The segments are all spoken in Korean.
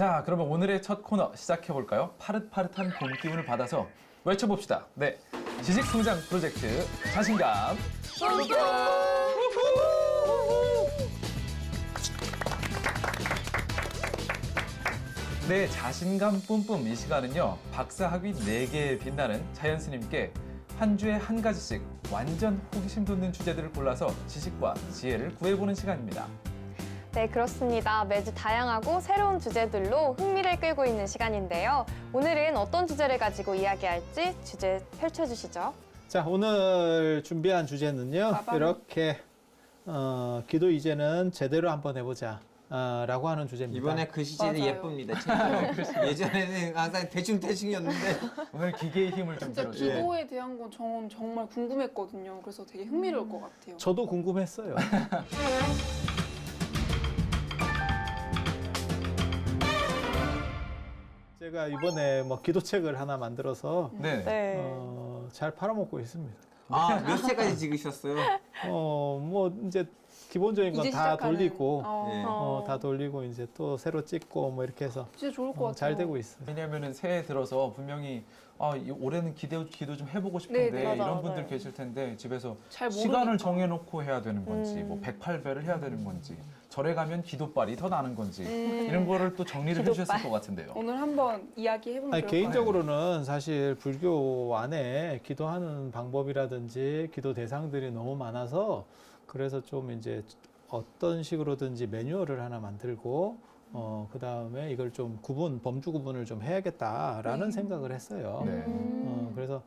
자, 그러면 오늘의 첫 코너 시작해볼까요? 파릇파릇한 봄 기운을 받아서 외쳐봅시다. 네, 지식성장 프로젝트 자신감. 네, 자신감 뿜뿜 이 시간은요, 박사학위 4개에 빛나는 자연스님께 한 주에 한 가지씩 완전 호기심 돋는 주제들을 골라서 지식과 지혜를 구해보는 시간입니다. 네, 그렇습니다. 매주 다양하고 새로운 주제들로 흥미를 끌고 있는 시간인데요. 오늘은 어떤 주제를 가지고 이야기할지 주제 펼쳐주시죠. 자, 오늘 준비한 주제는요. 이렇게 기도 이제는 제대로 한번 해보자 라고 하는 주제입니다. 이번에 글씨체는 맞아요. 예쁩니다. 예전에는 항상 대충대충이었는데 오늘 기계의 힘을 좀 진짜 빌어주세요. 기도에 대한 건 저는 정말 궁금했거든요. 그래서 되게 흥미로울 것 같아요. 저도 궁금했어요. 제가 이번에 뭐 기도책을 하나 만들어서 네. 네. 잘 팔아먹고 있습니다. 몇 세까지 찍으셨어요? 뭐 이제 기본적인 건 이제 다 시작하는. 돌리고 네. 다 돌리고 이제 또 새로 찍고 뭐 이렇게 해서 진짜 좋을 것 같아요. 잘 되고 있어요. 왜냐면은 새해 들어서 분명히 올해는 기도 좀 해보고 싶은데 네, 네. 이런 맞아요. 분들 계실 텐데 집에서 잘 시간을 모르니까. 정해놓고 해야 되는 건지 뭐 108배를 해야 되는 건지 절에 가면 기도빨이 더 나는 건지 이런 거를 또 정리를 해주셨을 것 같은데요. 오늘 한번 이야기해보면 아니, 좋을 것 개인적으로는 사실 불교 안에 기도하는 방법이라든지 기도 대상들이 너무 많아서 그래서 좀 이제 어떤 식으로든지 매뉴얼을 하나 만들고 그 다음에 이걸 좀 범주 구분을 좀 해야겠다라는 생각을 했어요. 네. 그래서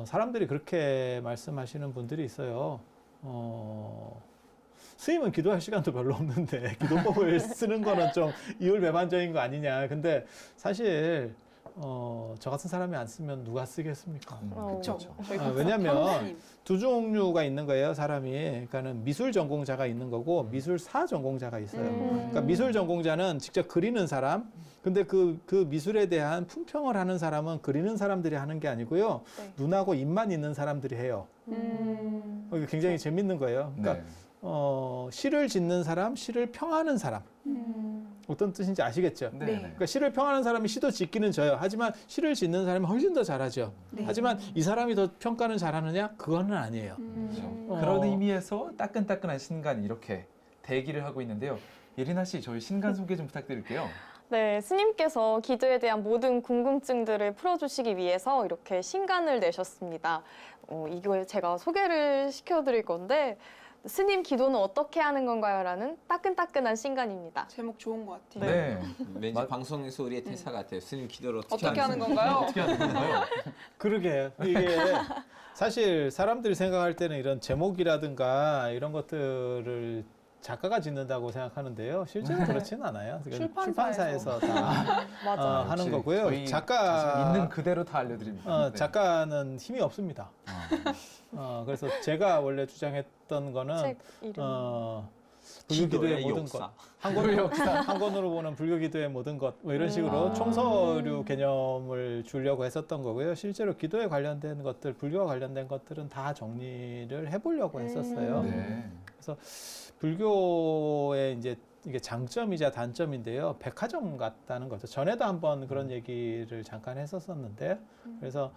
사람들이 그렇게 말씀하시는 분들이 있어요. 스님은 기도할 시간도 별로 없는데 기도법을 쓰는 거는 좀 이율배반적인 거 아니냐. 근데 사실 저 같은 사람이 안 쓰면 누가 쓰겠습니까? 그렇죠. 저희 왜냐면 사모님. 두 종류가 있는 거예요, 사람이. 그러니까는 미술 전공자가 있는 거고 미술사 전공자가 있어요. 그러니까 미술 전공자는 직접 그리는 사람. 근데 그 미술에 대한 품평을 하는 사람은 그리는 사람들이 하는 게 아니고요. 네. 눈하고 입만 있는 사람들이 해요. 이게 굉장히 재밌는 거예요. 그러니까 네. 시를 짓는 사람, 시를 평하는 사람. 어떤 뜻인지 아시겠죠? 네. 네. 그러니까 시를 평하는 사람이 시도 짓기는 져요. 하지만 시를 짓는 사람이 훨씬 더 잘하죠. 네. 하지만 이 사람이 더 평가는 잘하느냐? 그거는 아니에요. 그런 의미에서 따끈따끈한 신간 이렇게 대기를 하고 있는데요. 예리나 씨, 저희 신간 소개 좀 부탁드릴게요. 네, 스님께서 기도에 대한 모든 궁금증들을 풀어주시기 위해서 이렇게 신간을 내셨습니다. 이걸 제가 소개를 시켜드릴 건데 스님 기도는 어떻게 하는 건가요? 라는 따끈따끈한 신간입니다. 제목 좋은 것 같아요. 네. 왠지 방송에서 우리의 대사 같아요. 스님 기도를 어떻게 하는 건가요? 어떻게 하는 건가요? 그러게. 이게 사실 사람들이 생각할 때는 이런 제목이라든가 이런 것들을 작가가 짓는다고 생각하는데요. 실제로 그렇지는 않아요. 출판사에서 다 맞아요. 하는 역시 거고요. 저희 자신 있는 그대로 다 알려드립니다. 네. 작가는 힘이 없습니다. 그래서 제가 원래 주장했던 거는 책 이름. 불교기도의 기도의 모든 역사. 것, 한 권으로 보는 불교기도의 모든 것, 뭐 이런 식으로 총서류 개념을 주려고 했었던 거고요. 실제로 기도에 관련된 것들, 불교와 관련된 것들은 다 정리를 해보려고 했었어요. 네. 그래서 불교의 이제 이게 장점이자 단점인데요. 백화점 같다는 거죠. 전에도 한번 그런 얘기를 잠깐 했었었는데, 그래서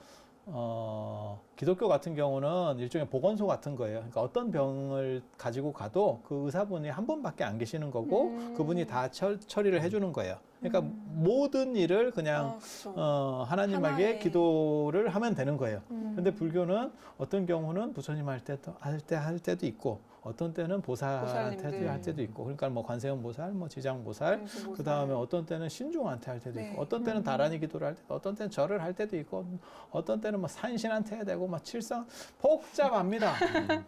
기독교 같은 경우는 일종의 보건소 같은 거예요. 그러니까 어떤 병을 가지고 가도 그 의사분이 한 분밖에 안 계시는 거고 그분이 다 처리를 해주는 거예요. 그러니까 모든 일을 그냥 그렇죠. 하나님에게 하나의. 기도를 하면 되는 거예요. 근데 불교는 어떤 경우는 부처님 할 때도 있고 어떤 때는 보살한테 보살님들. 할 때도 있고 그러니까 뭐 관세음보살, 뭐 지장보살, 관세음보살. 그 다음에 어떤 때는 신중한테 할 때도 네. 있고 어떤 때는 다란히 기도를 할 때도 어떤 때는 절을 할 때도 있고 어떤 때는 뭐 산신한테 해야 되고 막 칠성 복잡합니다.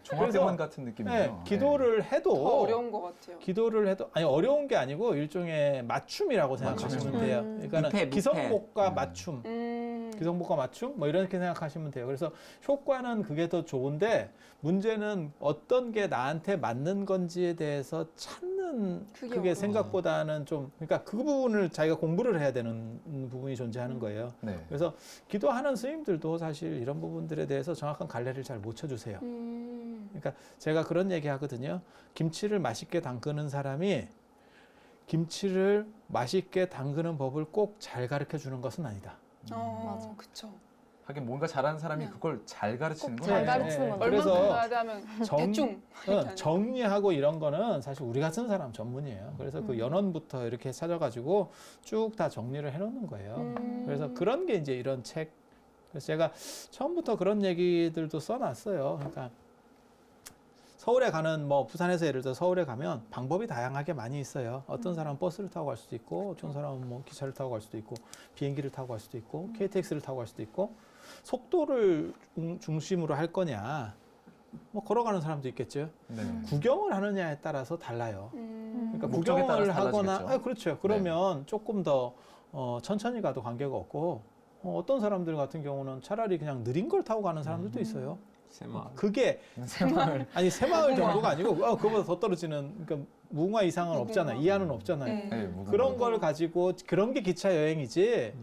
종합병원 같은 느낌이에요. 네, 기도를 더 해도 어려운 것 같아요. 기도를 해도 아니 어려운 게 아니고 일종의 맞춤이라고 생각하시면 돼요. 그러니까는 무패. 기성복과 맞춤. 기성복과 맞춤? 뭐 이렇게 생각하시면 돼요. 그래서 효과는 그게 더 좋은데 문제는 어떤 게 나한테 맞는 건지에 대해서 찾는 그게 그게 어려워요. 생각보다는 좀 그러니까 그 부분을 자기가 공부를 해야 되는 부분이 존재하는 거예요. 네. 그래서 기도하는 스님들도 사실 이런 부분들에 대해서 정확한 갈래를 잘 못 쳐주세요. 그러니까 제가 그런 얘기 하거든요. 김치를 맛있게 담그는 사람이 김치를 맛있게 담그는 법을 꼭 잘 가르쳐 주는 것은 아니다. 맞아. 그쵸. 하긴 뭔가 잘하는 사람이 그냥 그걸 잘 가르치는 건 잘 아니죠. 가르치는 건 그래서 얼마큼 넣어야 돼 하면 대충. 정리하고 이런 거는 사실 우리 같은 사람 전문이에요. 그래서 그 연원부터 이렇게 찾아가지고 쭉 다 정리를 해놓는 거예요. 그래서 그런 게 이제 이런 책. 그래서 제가 처음부터 그런 얘기들도 써놨어요. 그러니까 서울에 가는 뭐 부산에서 예를 들어 서울에 가면 방법이 다양하게 많이 있어요. 어떤 사람은 버스를 타고 갈 수도 있고, 어떤 사람은 뭐 기차를 타고 갈 수도 있고, 비행기를 타고 갈 수도 있고, KTX를 타고 갈 수도 있고, 속도를 중심으로 할 거냐, 뭐 걸어가는 사람도 있겠죠. 네. 구경을 하느냐에 따라서 달라요. 그러니까 목적에 구경을 따라서 하거나, 달라지겠죠. 그렇죠. 그러면 조금 더 천천히 가도 관계가 없고, 어떤 사람들 같은 경우는 차라리 그냥 느린 걸 타고 가는 사람들도 있어요. 새마을. 그게 새마을. 아니 새마을 정도가 아니고 그거보다 더 떨어지는, 그러니까 무궁화 이상은 없잖아요. 이하는 없잖아요. 네. 네, 무궁화. 그런 걸 가지고 그런 게 기차 여행이지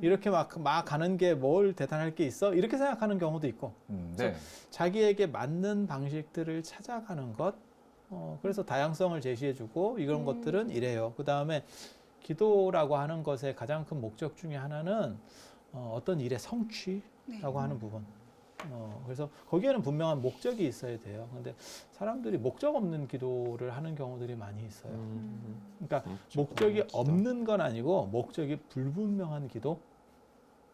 이렇게 막 가는 게 뭘 대단할 게 있어 이렇게 생각하는 경우도 있고 네. 자기에게 맞는 방식들을 찾아가는 것. 그래서 다양성을 제시해주고 이런 것들은 이래요. 그 다음에 기도라고 하는 것의 가장 큰 목적 중에 하나는 어떤 일의 성취라고 하는 부분. 그래서 거기에는 분명한 목적이 있어야 돼요. 근데 사람들이 목적 없는 기도를 하는 경우들이 많이 있어요. 그러니까 목적이 없는 건 아니고 목적이 불분명한 기도?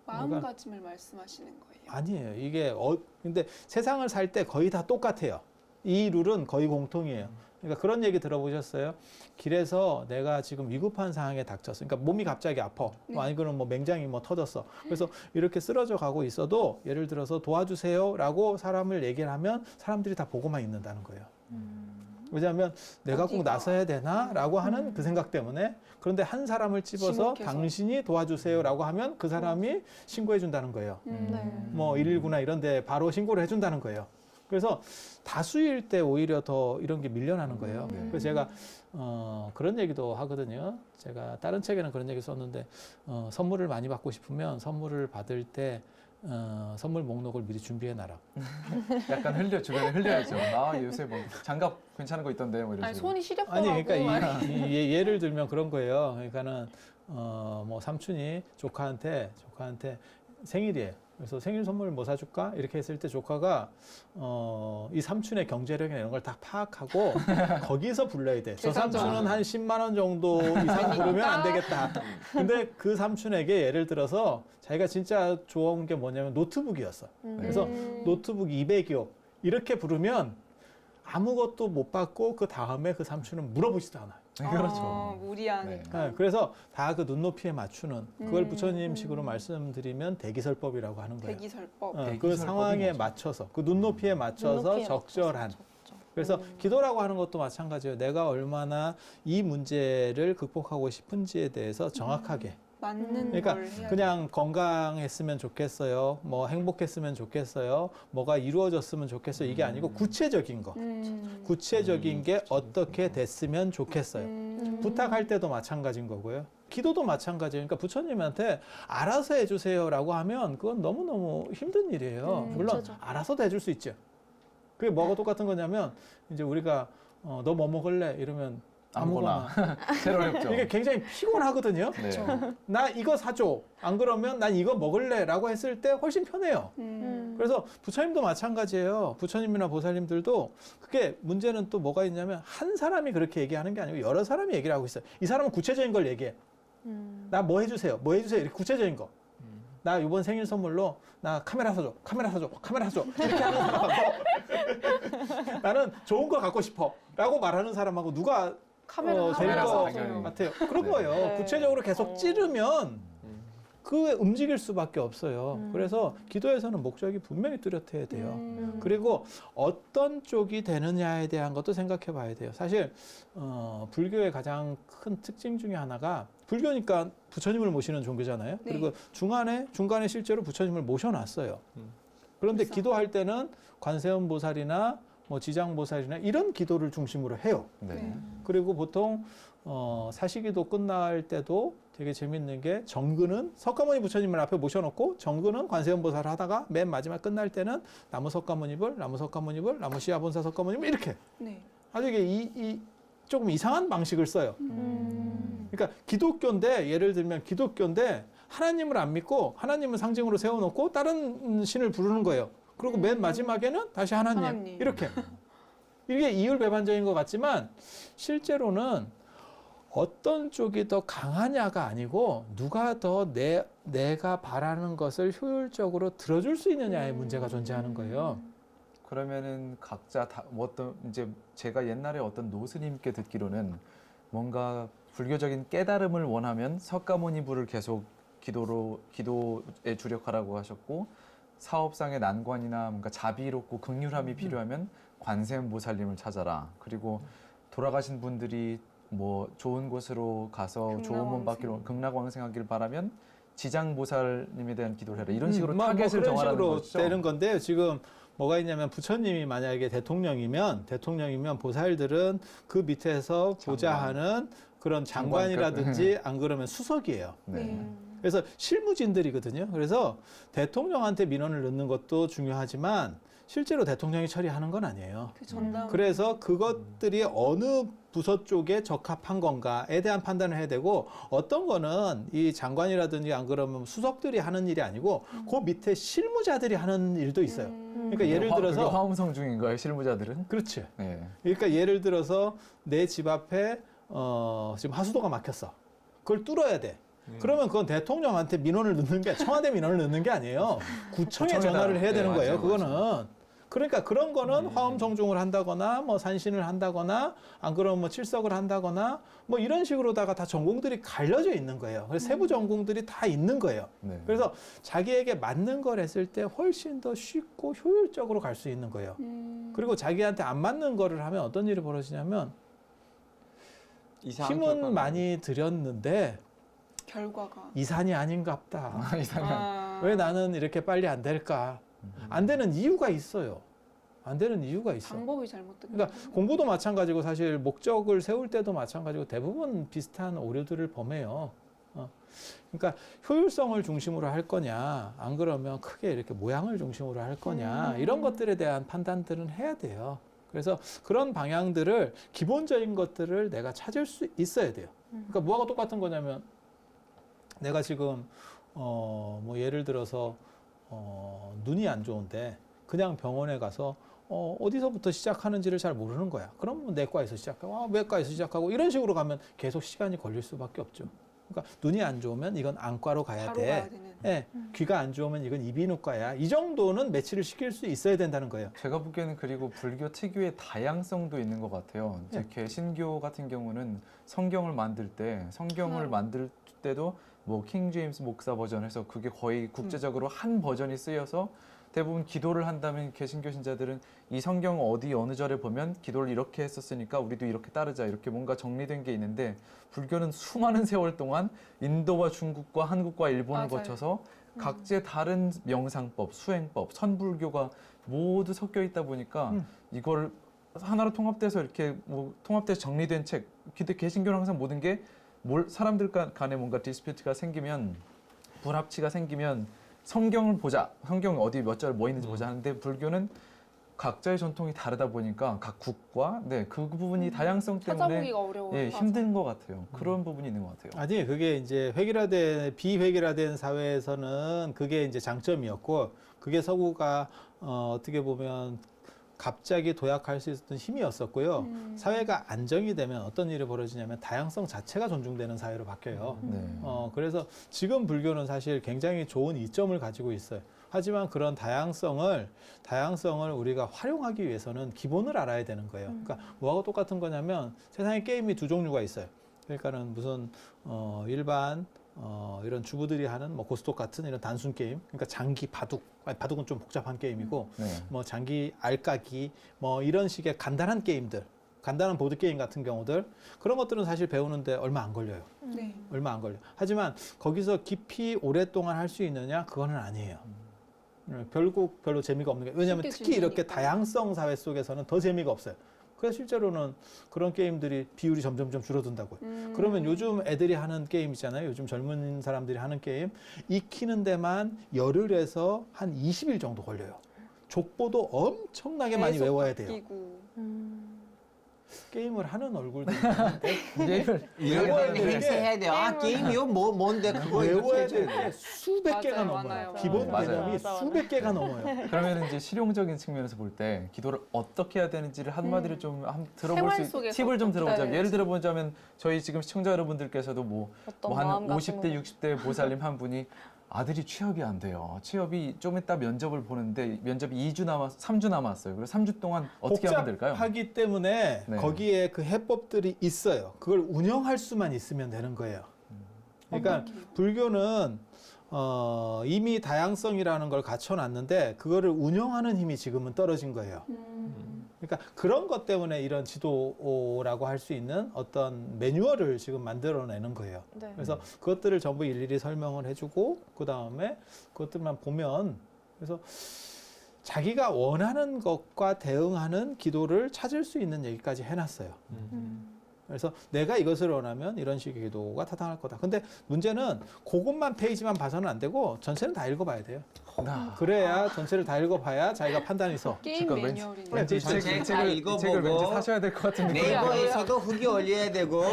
마음가짐을 말씀하시는 거예요. 아니에요. 이게 근데 세상을 살 때 거의 다 똑같아요. 이 룰은 거의 공통이에요. 그러니까 그런 얘기 들어보셨어요? 길에서 내가 지금 위급한 상황에 닥쳤어. 그러니까 몸이 갑자기 아파. 뭐 아니 그러면 뭐 맹장이 뭐 터졌어. 그래서 이렇게 쓰러져 가고 있어도 예를 들어서 도와주세요라고 사람을 얘기를 하면 사람들이 다 보고만 있는다는 거예요. 왜냐하면 내가 꼭 나서야 되나라고 하는 그 생각 때문에. 그런데 한 사람을 집어서 지목해서. 당신이 도와주세요라고 하면 그 사람이 신고해 준다는 거예요. 네. 뭐 119나 이런 데 바로 신고를 해준다는 거예요. 그래서 다수일 때 오히려 더 이런 게 밀려나는 거예요. 네. 그래서 제가 그런 얘기도 하거든요. 제가 다른 책에는 그런 얘기 썼는데 선물을 많이 받고 싶으면 선물을 받을 때 선물 목록을 미리 준비해 놔라. 약간 주변에 흘려야죠. 아, 요새 뭐 장갑 괜찮은 거 있던데 뭐 이런 아니 식으로. 손이 아니 시렵더라고. 그러니까 예를 들면 그런 거예요. 그러니까는 뭐 삼촌이 조카한테 생일이에요. 그래서 생일 선물 뭐 사줄까? 이렇게 했을 때 조카가 이 삼촌의 경제력이나 이런 걸 다 파악하고 거기서 불러야 돼. 저 삼촌은 한 10만 원 정도 이상 부르면 안 되겠다. 근데 그 삼촌에게 예를 들어서 자기가 진짜 좋은 게 뭐냐면 노트북이었어. 그래서 노트북 200여 이렇게 부르면 아무것도 못 받고 그 다음에 그 삼촌은 물어보지도 않아요. 네, 그렇죠. 무리하니까. 네, 그래서 다 그 눈높이에 맞추는 그걸 부처님식으로 말씀드리면 대기설법이라고 하는 거예요. 대기설법. 그 대기설법이 상황에 뭐죠? 맞춰서 그 눈높이에 맞춰서 눈높이에 적절한. 맞춰서 적절. 그래서 기도라고 하는 것도 마찬가지예요. 내가 얼마나 이 문제를 극복하고 싶은지에 대해서 정확하게. 맞는 그러니까 걸 해야 그냥 건강했으면 좋겠어요. 뭐 행복했으면 좋겠어요. 뭐가 이루어졌으면 좋겠어요. 이게 아니고 구체적인 거. 구체적인 게 어떻게 됐으면 좋겠어요. 부탁할 때도 마찬가지인 거고요. 기도도 마찬가지예요. 그러니까 부처님한테 알아서 해주세요라고 하면 그건 너무너무 힘든 일이에요. 물론 구체적. 알아서도 해줄 수 있죠. 그게 뭐가 똑같은 거냐면 이제 우리가 너 뭐 먹을래? 이러면 아무거나. 새로 어렵죠. 이게 굉장히 피곤하거든요. 네. 나 이거 사줘. 안 그러면 난 이거 먹을래. 라고 했을 때 훨씬 편해요. 그래서 부처님도 마찬가지예요. 부처님이나 보살님들도 그게 문제는 또 뭐가 있냐면 한 사람이 그렇게 얘기하는 게 아니고 여러 사람이 얘기를 하고 있어요. 이 사람은 구체적인 걸 얘기해. 나 뭐 해주세요. 뭐 해주세요. 이렇게 구체적인 거. 나 이번 생일 선물로 나 카메라 사줘. 카메라 사줘. 카메라 사줘. 이렇게 하는 사람하고 나는 좋은 거 갖고 싶어. 라고 말하는 사람하고 누가 카메라 제일 카메라 거 사죠. 같아요. 그런 네. 거예요. 네. 구체적으로 계속 찌르면 그 움직일 수밖에 없어요. 그래서 기도에서는 목적이 분명히 뚜렷해야 돼요. 그리고 어떤 쪽이 되느냐에 대한 것도 생각해 봐야 돼요. 사실 불교의 가장 큰 특징 중에 하나가 불교니까 부처님을 모시는 종교잖아요. 네. 그리고 중간에 실제로 부처님을 모셔놨어요. 그런데 그래서. 기도할 때는 관세음 보살이나 뭐 지장 보살이나 이런 기도를 중심으로 해요. 네. 그리고 보통 사시기도 끝날 때도 되게 재밌는 게 정근은 석가모니 부처님을 앞에 모셔놓고 정근은 관세음보살 하다가 맨 마지막 끝날 때는 나무 석가모니불, 나무 석가모니불, 나무 시아본사 석가모니불 이렇게 네. 아주 이게 이 조금 이상한 방식을 써요. 그러니까 기독교인데 예를 들면 기독교인데 하나님을 안 믿고 하나님을 상징으로 세워놓고 다른 신을 부르는 거예요. 그리고 맨 마지막에는 다시 하나님. 이렇게. 이게 이율배반적인 것 같지만 실제로는 어떤 쪽이 더 강하냐가 아니고 누가 더 내가 바라는 것을 효율적으로 들어줄 수 있느냐의 문제가 존재하는 거예요. 그러면은 각자 어떤 이제 제가 옛날에 어떤 노스님께 듣기로는 뭔가 불교적인 깨달음을 원하면 석가모니부를 계속 기도에 주력하라고 하셨고 사업상의 난관이나 뭔가 자비롭고 극률함이 필요하면 관세음보살님을 찾아라. 그리고 돌아가신 분들이 뭐 좋은 곳으로 가서 좋은 몸 받기로 극락왕생하길 바라면 지장보살님에 대한 기도를 해라. 이런 식으로 타겟을 그런 정하라는 식으로 것이죠. 되는 건데요. 지금 뭐가 있냐면 부처님이 만약에 대통령이면 보살들은 그 밑에서 보좌 하는 그런 장관이라든지 안 그러면 수석이에요. 네. 그래서 실무진들이거든요. 그래서 대통령한테 민원을 넣는 것도 중요하지만 실제로 대통령이 처리하는 건 아니에요. 그 전담. 그래서 그것들이 어느 부서 쪽에 적합한 건가에 대한 판단을 해야 되고 어떤 거는 이 장관이라든지 안 그러면 수석들이 하는 일이 아니고 그 밑에 실무자들이 하는 일도 있어요. 그러니까 예를 들어서 화엄성 중인가요, 실무자들은? 그렇지. 네. 그러니까 예를 들어서 내 집 앞에 지금 하수도가 막혔어. 그걸 뚫어야 돼. 그러면 그건 대통령한테 민원을 넣는 게 청와대 민원을 넣는 게 아니에요. 구청에 전화를 해야 되는 거예요. 그거는. 그러니까 그런 거는 화엄성중을 한다거나 뭐 산신을 한다거나 안 그러면 뭐 칠석을 한다거나 뭐 이런 식으로다가 다 전공들이 갈려져 있는 거예요. 그래서 세부 전공들이 다 있는 거예요. 네. 그래서 자기에게 맞는 걸 했을 때 훨씬 더 쉽고 효율적으로 갈 수 있는 거예요. 그리고 자기한테 안 맞는 거를 하면 어떤 일이 벌어지냐면 힘은 많이 들였는데 결과가 이산이 아닌갑다. 이상한. 왜 나는 이렇게 빨리 안 될까? 안 되는 이유가 있어요. 안 되는 이유가 있어. 방법이 잘못된 그러니까 공부도 마찬가지고 사실 목적을 세울 때도 마찬가지고 대부분 비슷한 오류들을 범해요. 그러니까 효율성을 중심으로 할 거냐, 안 그러면 크게 이렇게 모양을 중심으로 할 거냐, 이런 것들에 대한 판단들은 해야 돼요. 그래서 그런 방향들을 기본적인 것들을 내가 찾을 수 있어야 돼요. 그러니까 뭐하고 똑같은 거냐면 내가 지금 뭐 예를 들어서 눈이 안 좋은데 그냥 병원에 가서 어디서부터 시작하는지를 잘 모르는 거야. 그럼 내과에서 시작하고 외과에서 시작하고 이런 식으로 가면 계속 시간이 걸릴 수밖에 없죠. 그러니까 눈이 안 좋으면 이건 안과로 가야 바로 돼. 가야 되는. 예, 귀가 안 좋으면 이건 이비인후과야. 이 정도는 매치를 시킬 수 있어야 된다는 거예요. 제가 보기에는 그리고 불교 특유의 다양성도 있는 것 같아요. 네. 즉 개신교 같은 경우는 성경을 만들 때도 뭐 킹 제임스 목사 버전 해서 그게 거의 국제적으로 한 버전이 쓰여서 대부분 기도를 한다면 개신교 신자들은 이 성경 어디 어느 절에 보면 기도를 이렇게 했었으니까 우리도 이렇게 따르자 이렇게 뭔가 정리된 게 있는데 불교는 수많은 세월 동안 인도와 중국과 한국과 일본을 맞아요. 거쳐서 각지의 다른 명상법, 수행법, 선불교가 모두 섞여 있다 보니까 이걸 하나로 통합돼서 이렇게 뭐 통합돼서 정리된 책. 개신교는 항상 모든 게 사람들 간에 뭔가 디스퓨트가 생기면 불합치가 생기면 성경을 보자. 성경 어디 몇 절 뭐 있는지 보자 하는데 불교는 각자의 전통이 다르다 보니까 각 국과 그 부분이 다양성 때문에 찾아보기가 어려워요. 예, 힘든 것 같아요. 그런 부분이 있는 것 같아요. 아니, 그게 이제 비획일화된 사회에서는 그게 이제 장점이었고, 그게 서구가 어떻게 보면 갑자기 도약할 수 있었던 힘이었었고요. 사회가 안정이 되면 어떤 일이 벌어지냐면 다양성 자체가 존중되는 사회로 바뀌어요. 네. 그래서 지금 불교는 사실 굉장히 좋은 이점을 가지고 있어요. 하지만 그런 다양성을 우리가 활용하기 위해서는 기본을 알아야 되는 거예요. 그러니까 뭐하고 똑같은 거냐면 세상에 게임이 두 종류가 있어요. 그러니까는 무슨 일반 이런 주부들이 하는 뭐 고스톱 같은 이런 단순 게임, 그러니까 장기 바둑은 좀 복잡한 게임이고, 네. 뭐 장기 알까기 뭐 이런 식의 간단한 게임들, 간단한 보드 게임 같은 경우들, 그런 것들은 사실 배우는데 얼마 안 걸려요. 네. 얼마 안 걸려. 하지만 거기서 깊이 오랫동안 할 수 있느냐? 그거는 아니에요. 결국 별로 재미가 없는 게, 왜냐하면 쉽게 특히 이렇게 즐기니까. 다양성 사회 속에서는 더 재미가 없어요. 그래서 실제로는 그런 게임들이 비율이 점점점 줄어든다고요. 그러면 요즘 애들이 하는 게임 있잖아요. 요즘 젊은 사람들이 하는 게임, 익히는 데만 열흘에서 한 20일 정도 걸려요. 족보도 엄청나게 많이 계속 외워야 돼요. 바뀌고. 게임을 하는 얼굴들이 있는데 게임을 이런 외워야 거 되는 게 해야 돼요. 아 게임이요? 뭔데 그거 외워야 이렇게 해줘야 될 게 수백 개가 맞아요, 넘어요. 많아요. 기본 맞아요. 개념이 맞아, 맞아. 수백 개가 넘어요. 그러면 이제 실용적인 측면에서 볼 때 기도를 어떻게 해야 되는지를 한마디로 좀 들어볼 생활 수 있는 속에서 팁을 좀 들어보자. 네. 예를 들어보자면 저희 지금 시청자 여러분들께서도 어떤 한 마음 같은 50대, 거. 60대 보살님 한 분이 아들이 취업이 안 돼요. 취업이 좀 이따 면접을 보는데 면접이 3주 남았어요. 그래서 3주 동안 어떻게 하면 될까요? 복잡하기 때문에 네. 거기에 그 해법들이 있어요. 그걸 운영할 수만 있으면 되는 거예요. 그러니까 어떻게요? 불교는 이미 다양성이라는 걸 갖춰놨는데 그거를 운영하는 힘이 지금은 떨어진 거예요. 그러니까 그런 것 때문에 이런 지도라고 할 수 있는 어떤 매뉴얼을 지금 만들어내는 거예요. 네. 그래서 그것들을 전부 일일이 설명을 해주고 그 다음에 그것들만 보면 그래서 자기가 원하는 것과 대응하는 기도를 찾을 수 있는 얘기까지 해놨어요. 그래서 내가 이것을 원하면 이런 식의 기도가 타당할 거다. 근데 문제는 그것만 페이지만 봐서는 안 되고 전체는 다 읽어봐야 돼요. 그래야 전체를 다 읽어봐야 자기가 판단이 서. 게임 잠깐, 매뉴얼이네. 왠지 이 전체 책을, 다 이 책을 왠지 읽어보고 사셔야 될 것 같은 느낌이 네이버에서도 후기 올려야 되고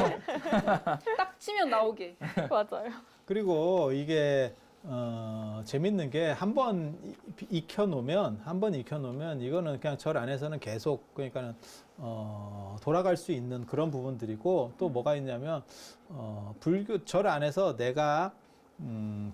딱 치면 나오게. 맞아요. 그리고 이게 재밌는 게 한 번 익혀놓으면 이거는 그냥 절 안에서는 계속 그러니까는 돌아갈 수 있는 그런 부분들이고 또 뭐가 있냐면 불교 절 안에서 내가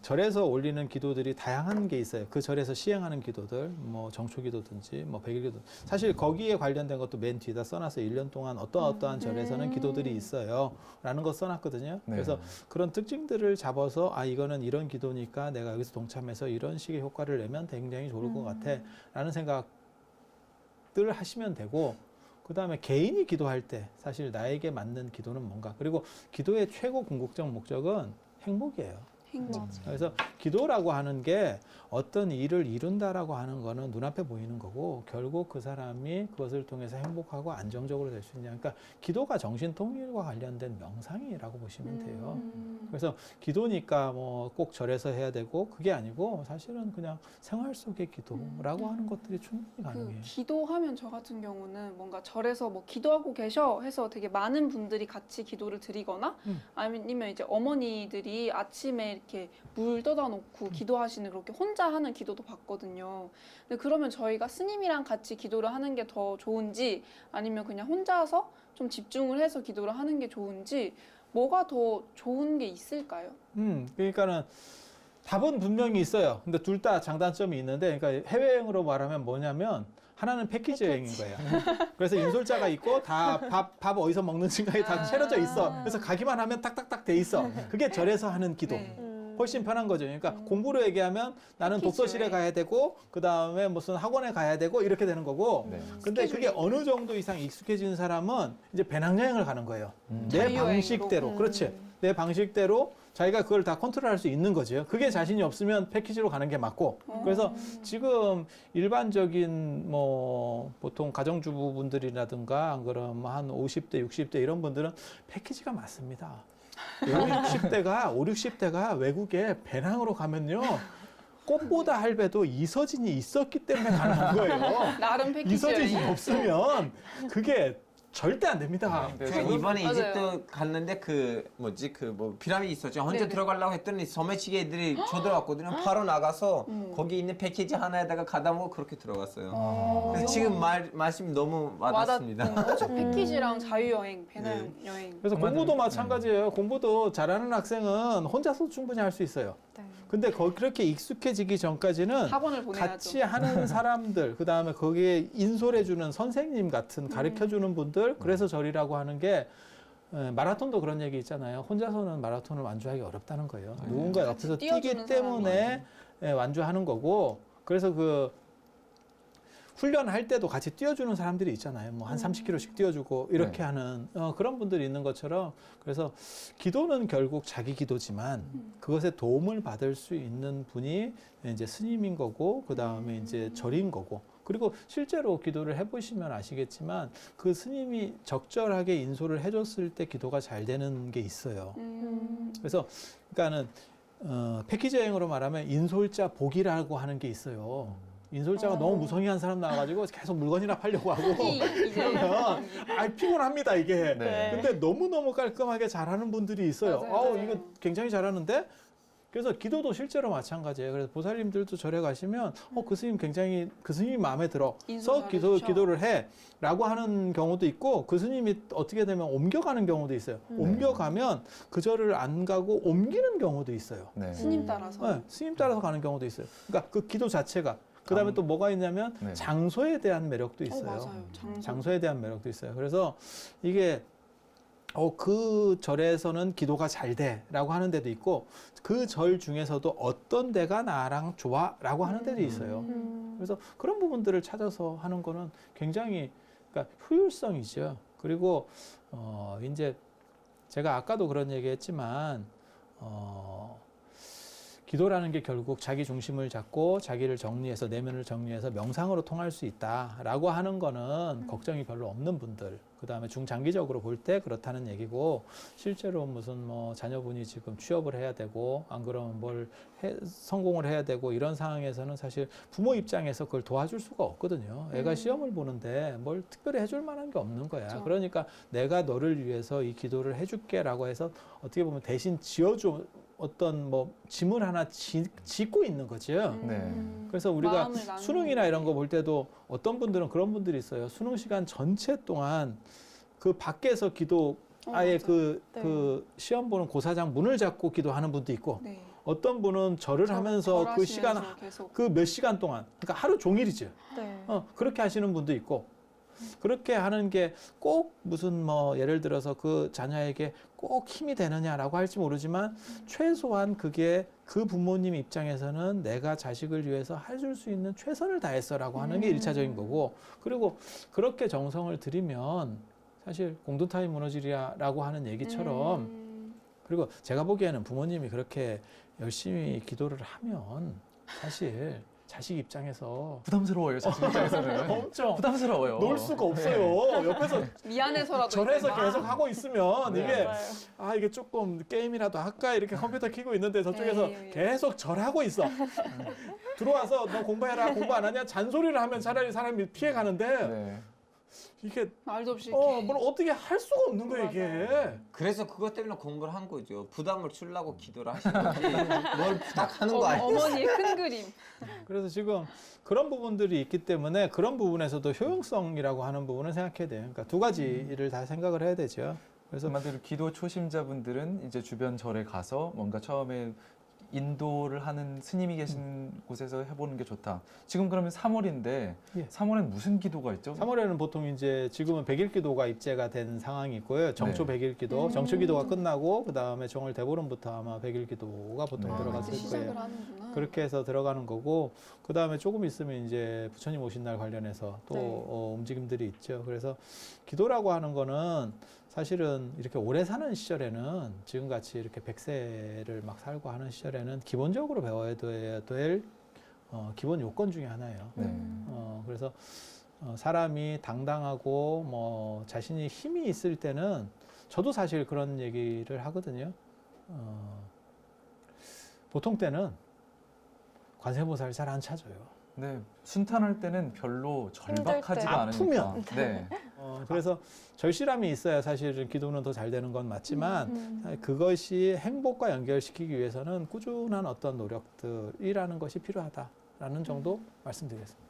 절에서 올리는 기도들이 다양한 게 있어요. 그 절에서 시행하는 기도들, 뭐 정초기도든지, 뭐 백일기도. 사실 거기에 관련된 것도 맨 뒤에다 써놨어요. 1년 동안 어떠한 절에서는 기도들이 있어요. 라는 거 써놨거든요. 네. 그래서 그런 특징들을 잡아서 아 이거는 이런 기도니까 내가 여기서 동참해서 이런 식의 효과를 내면 굉장히 좋을 것 같아. 라는 생각들 하시면 되고 그 다음에 개인이 기도할 때 사실 나에게 맞는 기도는 뭔가. 그리고 기도의 최고 궁극적 목적은 행복이에요. 행복. 그래서 기도라고 하는 게 어떤 일을 이룬다라고 하는 거는 눈앞에 보이는 거고 결국 그 사람이 그것을 통해서 행복하고 안정적으로 될 수 있냐. 그러니까 기도가 정신 통일과 관련된 명상이라고 보시면 돼요. 그래서 기도니까 뭐 꼭 절에서 해야 되고 그게 아니고 사실은 그냥 생활 속의 기도라고 하는 것들이 충분히 그 가능해요. 기도하면 저 같은 경우는 뭔가 절에서 뭐 기도하고 계셔 해서 되게 많은 분들이 같이 기도를 드리거나 아니면 이제 어머니들이 아침에 이렇게 물 떠다 놓고 기도하시는 그렇게 혼자 하는 기도도 봤거든요. 근데 그러면 저희가 스님이랑 같이 기도를 하는 게 더 좋은지 아니면 그냥 혼자서 좀 집중을 해서 기도를 하는 게 좋은지 뭐가 더 좋은 게 있을까요? 그러니까는 답은 분명히 있어요. 근데 둘 다 장단점이 있는데, 그러니까 해외여행으로 말하면 뭐냐면 하나는 패키지 여행인 거예요. 그래서 인솔자가 있고 다 밥 어디서 먹는지가 다 채워져 있어. 그래서 가기만 하면 딱딱딱 돼 있어. 그게 절에서 하는 기도. 네. 훨씬 편한 거죠. 그러니까 공부로 얘기하면 나는 패키지 독서실에 여행. 가야 되고 그 다음에 무슨 학원에 가야 되고 이렇게 되는 거고. 네. 근데 그게 어느 정도 이상 익숙해진 사람은 이제 배낭여행을 가는 거예요. 내 자유여행으로. 방식대로. 그렇지. 내 방식대로 자기가 그걸 다 컨트롤할 수 있는 거죠. 그게 자신이 없으면 패키지로 가는 게 맞고. 그래서 지금 일반적인 뭐 보통 가정주부분들이라든가 안 그러면 한 50대, 60대 이런 분들은 패키지가 맞습니다. 5, 60대가 외국에 배낭으로 가면요. 꽃보다 할배도 이서진이 있었기 때문에 가능한 거예요. 나름 패키지 이서진이 여행. 없으면 그게 절대 안 됩니다. 네, 저 이번에 맞아요. 이집트 갔는데 그 뭐지 그 뭐 피라미드 있었죠. 혼자 네네. 들어가려고 했더니 소매치기 애들이 쳐들어왔거든요. 바로 나가서 거기 있는 패키지 하나에다가 가다 먹고 그렇게 들어갔어요. 그래서 지금 말씀이 너무 와닿습니다. 그렇죠. 패키지랑 자유여행, 배낭여행. 그래서 공부도 마찬가지예요. 공부도 잘하는 학생은 혼자서 충분히 할 수 있어요. 네. 근데 그렇게 익숙해지기 전까지는 학원을 보내야죠. 같이 하는 사람들, 그 다음에 거기에 인솔해주는 선생님 같은 가르쳐주는 분들, 그래서 절이라고 하는 게 마라톤도 그런 얘기 있잖아요. 혼자서는 마라톤을 완주하기 어렵다는 거예요. 누군가 옆에서 뛰기 뛰어주는 때문에 완주하는 거고, 그래서 그 훈련할 때도 같이 뛰어주는 사람들이 있잖아요. 뭐 한 30km씩 뛰어주고 이렇게 네. 하는 그런 분들이 있는 것처럼 그래서 기도는 결국 자기 기도지만 그것에 도움을 받을 수 있는 분이 이제 스님인 거고 그 다음에 이제 절인 거고 그리고 실제로 기도를 해보시면 아시겠지만 그 스님이 적절하게 인솔을 해줬을 때 기도가 잘 되는 게 있어요. 그래서 그러니까는 패키지 여행으로 말하면 인솔자 복이라고 하는 게 있어요. 인솔자가 너무 무성의한 사람 나와가지고 계속 물건이나 팔려고 하고 이제 그러면 피곤합니다 이게. 네. 근데 너무너무 깔끔하게 잘하는 분들이 있어요. 맞아요. 아우 맞아요. 이거 굉장히 잘하는데. 그래서 기도도 실제로 마찬가지예요. 그래서 보살님들도 절에 가시면 그 스님 굉장히 그 스님이 마음에 들어서 인솔 잘해주셔. 기도를 해라고 하는 경우도 있고 그 스님이 어떻게 되면 옮겨가는 경우도 있어요. 옮겨가면 그 절을 안 가고 옮기는 경우도 있어요. 네. 스님 따라서. 네, 스님 따라서 가는 경우도 있어요. 그러니까 그 기도 자체가 그다음에 또 뭐가 있냐면 네. 장소에 대한 매력도 있어요. 맞아요. 장소에 대한 매력도 있어요. 그래서 이게 그 절에서는 기도가 잘 돼라고 하는 데도 있고 그 절 중에서도 어떤 데가 나랑 좋아라고 하는 데도 있어요. 그래서 그런 부분들을 찾아서 하는 거는 굉장히 그러니까 효율성이죠. 그리고 이제 제가 아까도 그런 얘기했지만 기도라는 게 결국 자기 중심을 잡고 자기를 정리해서 내면을 정리해서 명상으로 통할 수 있다라고 하는 거는 걱정이 별로 없는 분들, 그다음에 중장기적으로 볼 때 그렇다는 얘기고, 실제로 무슨 뭐 자녀분이 지금 취업을 해야 되고 안 그러면 성공을 해야 되고 이런 상황에서는 사실 부모 입장에서 그걸 도와줄 수가 없거든요. 애가 시험을 보는데 뭘 특별히 해줄 만한 게 없는 거야. 그렇죠. 그러니까 내가 너를 위해서 이 기도를 해줄게라고 해서 어떻게 보면 대신 지어줘 어떤 뭐 짐을 하나 짓고 있는 거죠. 네. 그래서 우리가 마음을 나누는 수능이나 이런 거 볼 때도 어떤 분들은 그런 분들이 있어요. 수능 시간 전체 동안 그 밖에서 기도 아예 맞아요. 그 시험 보는 고사장 문을 잡고 기도하는 분도 있고, 네. 어떤 분은 절을 하면서 그 시간 계속. 그 몇 시간 동안, 그러니까 하루 종일이죠. 네. 그렇게 하시는 분도 있고, 그렇게 하는 게 꼭 무슨 뭐 예를 들어서 그 자녀에게 꼭 힘이 되느냐라고 할지 모르지만 최소한 그게 그 부모님 입장에서는 내가 자식을 위해서 해줄 수 있는 최선을 다했어라고 하는 게 일차적인 거고, 그리고 그렇게 정성을 들이면 사실 공든타임 무너지리라고 하는 얘기처럼, 그리고 제가 보기에는 부모님이 그렇게 열심히 기도를 하면 사실 자식 입장에서 부담스러워요, 자식 입장에서는. 엄청 부담스러워요. 놀 수가 없어요. 옆에서 미안해서라도 절에서 이제 계속 하고 있으면 네. 이게 맞아요. 이게 조금 게임이라도 할까 이렇게 컴퓨터 켜고 있는데 저쪽에서 에이. 계속 절하고 있어. 들어와서 너 공부해라, 공부 안 하냐 잔소리를 하면 차라리 사람이 피해 가는데 네. 이게 말도 없이 뭘 어떻게 할 수가 없는 거예요 이게. 그래서 그것 때문에 공부를 한 거죠. 부담을 주려고 기도를 하시는 거지. 뭘 부탁하는 거 아니에요. 어머니의 큰 그림. 그래서 지금 그런 부분들이 있기 때문에 그런 부분에서도 효용성이라고 하는 부분을 생각해야 돼요. 그러니까 두 가지를 다 생각을 해야 되죠. 그래서 한마디로 기도 초심자분들은 이제 주변 절에 가서 뭔가 처음에 인도를 하는 스님이 계신 곳에서 해보는 게 좋다. 지금 그러면 3월인데 예. 3월엔 무슨 기도가 있죠? 3월에는 보통 이제 지금은 100일 기도가 입제가 된 상황이 있고요. 정초 네. 100일 기도, 정초 기도가 끝나고 그다음에 정월 대보름부터 아마 100일 기도가 보통 네. 들어갔을 이제 거예요. 시작을 하는구나. 그렇게 해서 들어가는 거고, 그다음에 조금 있으면 이제 부처님 오신 날 관련해서 또 네. 움직임들이 있죠. 그래서 기도라고 하는 거는 사실은 이렇게 오래 사는 시절에는 지금같이 이렇게 100세를 막 살고 하는 시절에는 기본적으로 배워야 될 기본 요건 중에 하나예요. 네. 그래서 사람이 당당하고 뭐 자신이 힘이 있을 때는, 저도 사실 그런 얘기를 하거든요. 보통 때는 관세음보살 잘 안 찾아요. 네. 순탄할 때는 별로 절박하지가 때. 않으니까. 아프면. 네. 그래서 절실함이 있어야 사실은 기도는 더 잘 되는 건 맞지만, 그것이 행복과 연결시키기 위해서는 꾸준한 어떤 노력들이라는 것이 필요하다라는 정도 말씀드리겠습니다.